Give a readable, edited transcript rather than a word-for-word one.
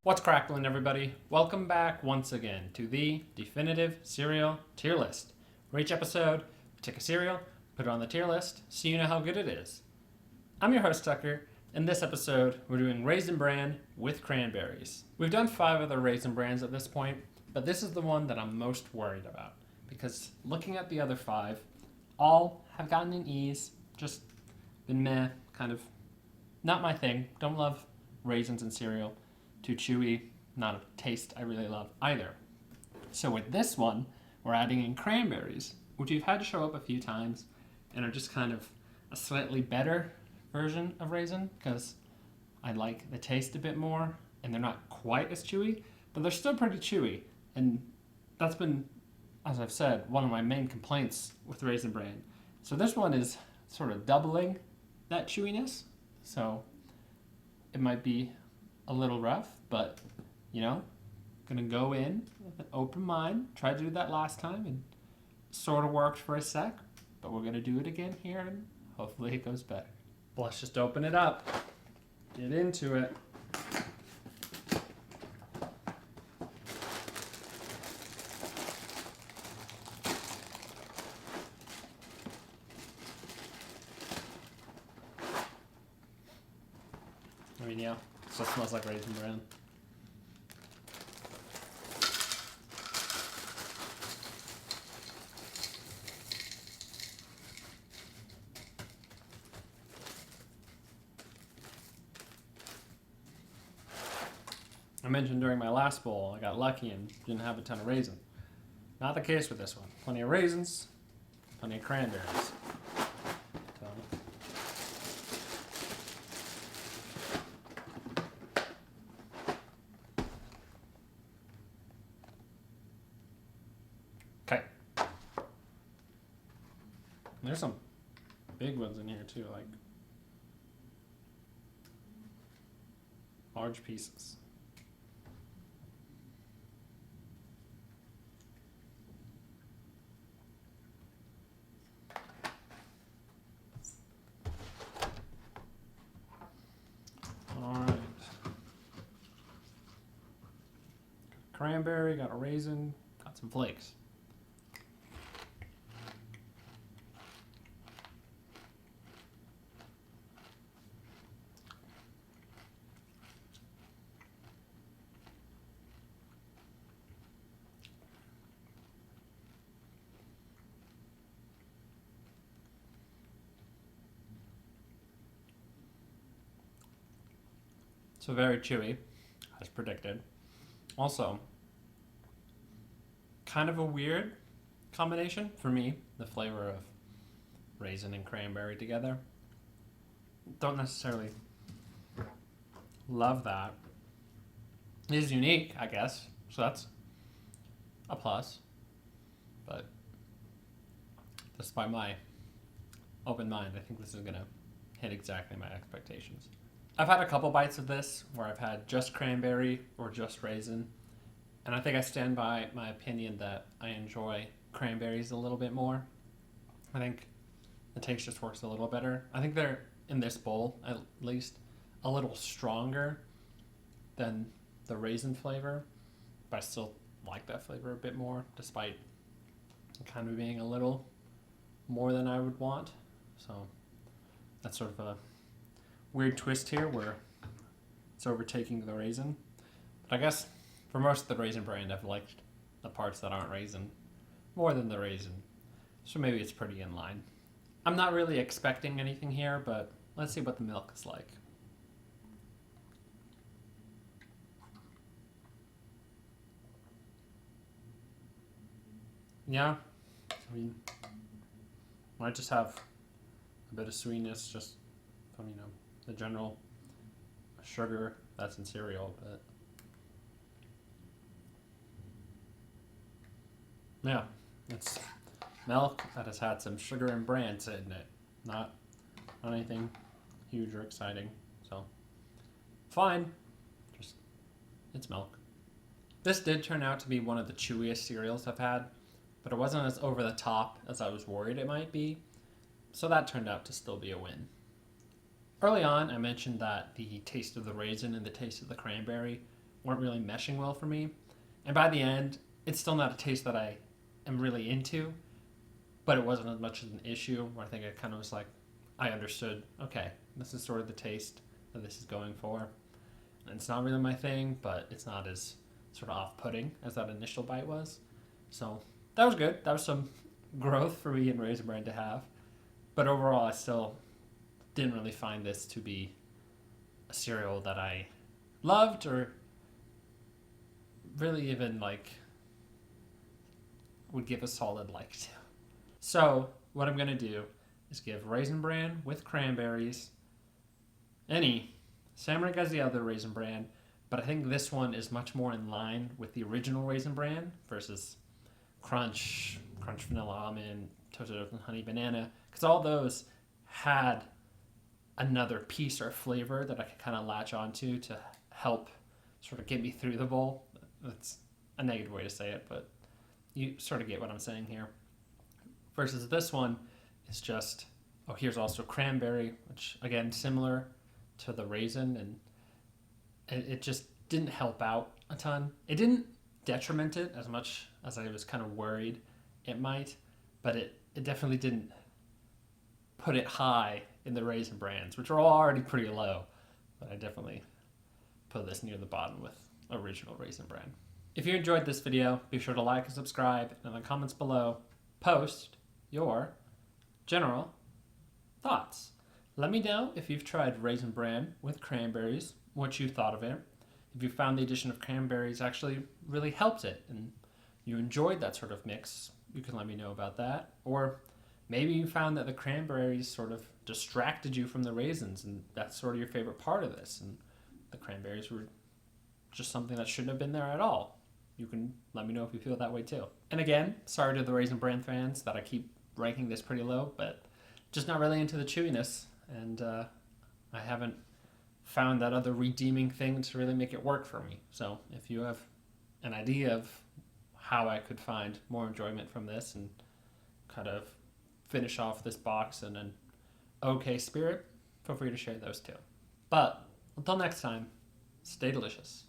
What's crackling, everybody? Welcome back once again to the definitive cereal tier list. For each episode, we take a cereal, put it on the tier list, so you know how good it is. I'm your host, Tucker. In this episode, we're doing Raisin Bran with Cranberries. We've done 5 other Raisin Brans at this point, but this is the one that I'm most worried about, because looking at the other 5, all have gotten an E's, just been meh, kind of not my thing. Don't love raisins in cereal. Too chewy, not a taste I really love either. So with this one, we're adding in cranberries, which we've had to show up a few times and are just kind of a slightly better version of raisin because I like the taste a bit more and they're not quite as chewy, but they're still pretty chewy. And that's been, as I've said, one of my main complaints with Raisin Bran. So this one is sort of doubling that chewiness. So it might be a little rough, but gonna go in with an open mind. Tried to do that last time and sort of worked for a sec, but we're gonna do it again here and hopefully it goes better. But let's just open it up, get into it. Yeah, it still smells like Raisin Bran. I mentioned during my last bowl I got lucky and didn't have a ton of raisin. Not the case with this one. Plenty of raisins, plenty of cranberries. Okay. There's some big ones in here too, like large pieces. Alright. Cranberry, got a raisin, got some flakes. So very chewy, as predicted. Also, kind of a weird combination for me, the flavor of raisin and cranberry together. Don't necessarily love that. It is unique, I guess, so that's a plus. But despite my open mind, I think this is gonna hit exactly my expectations. I've had a couple bites of this where I've had just cranberry or just raisin, and I think I stand by my opinion that I enjoy cranberries a little bit more. I think the taste just works a little better. I think they're, in this bowl at least, a little stronger than the raisin flavor, but I still like that flavor a bit more, despite kind of being a little more than I would want. So that's sort of a weird twist here where it's overtaking the raisin. But I guess for most of the Raisin brand, I've liked the parts that aren't raisin more than the raisin. So maybe it's pretty in line. I'm not really expecting anything here, but let's see what the milk is like. Yeah, I mean, might just have a bit of sweetness just from, the general sugar that's in cereal, but yeah, it's milk that has had some sugar and bran sit in it. Not anything huge or exciting, so fine, just it's milk. This did turn out to be one of the chewiest cereals I've had, but it wasn't as over the top as I was worried it might be, so that turned out to still be a win. Early on, I mentioned that the taste of the raisin and the taste of the cranberry weren't really meshing well for me. And by the end, it's still not a taste that I am really into, but it wasn't as much of an issue where I think it kind of was like, I understood, okay, this is sort of the taste that this is going for. And it's not really my thing, but it's not as sort of off-putting as that initial bite was. So that was good. That was some growth for me and Raisin Bran to have. But overall, I still didn't really find this to be a cereal that I loved or really even like would give a solid like to. So what I'm going to do is give Raisin Bran with cranberries same rank as the other Raisin Bran, but I think this one is much more in line with the original Raisin Bran versus Crunch Vanilla Almond, Toasted Oat and Honey Banana, because all those had another piece or flavor that I could kind of latch onto to help sort of get me through the bowl. That's a negative way to say it, but you sort of get what I'm saying here. Versus this one is just, here's also cranberry, which again, similar to the raisin, and it just didn't help out a ton. It didn't detriment it as much as I was kind of worried it might, but it definitely didn't put it high in the Raisin Brans, which are all already pretty low, but I definitely put this near the bottom with original Raisin Bran. If you enjoyed this video, be sure to like and subscribe, and in the comments below, post your general thoughts. Let me know if you've tried Raisin Bran with cranberries, what you thought of it. If you found the addition of cranberries actually really helped it and you enjoyed that sort of mix, you can let me know about that. Or maybe you found that the cranberries sort of distracted you from the raisins and that's sort of your favorite part of this, and the cranberries were just something that shouldn't have been there at all. You can let me know if you feel that way too. And again, sorry to the Raisin Bran fans that I keep ranking this pretty low, but just not really into the chewiness, and I haven't found that other redeeming thing to really make it work for me. So if you have an idea of how I could find more enjoyment from this and kind of finish off this box in an okay spirit, feel free to share those too. But until next time, stay delicious.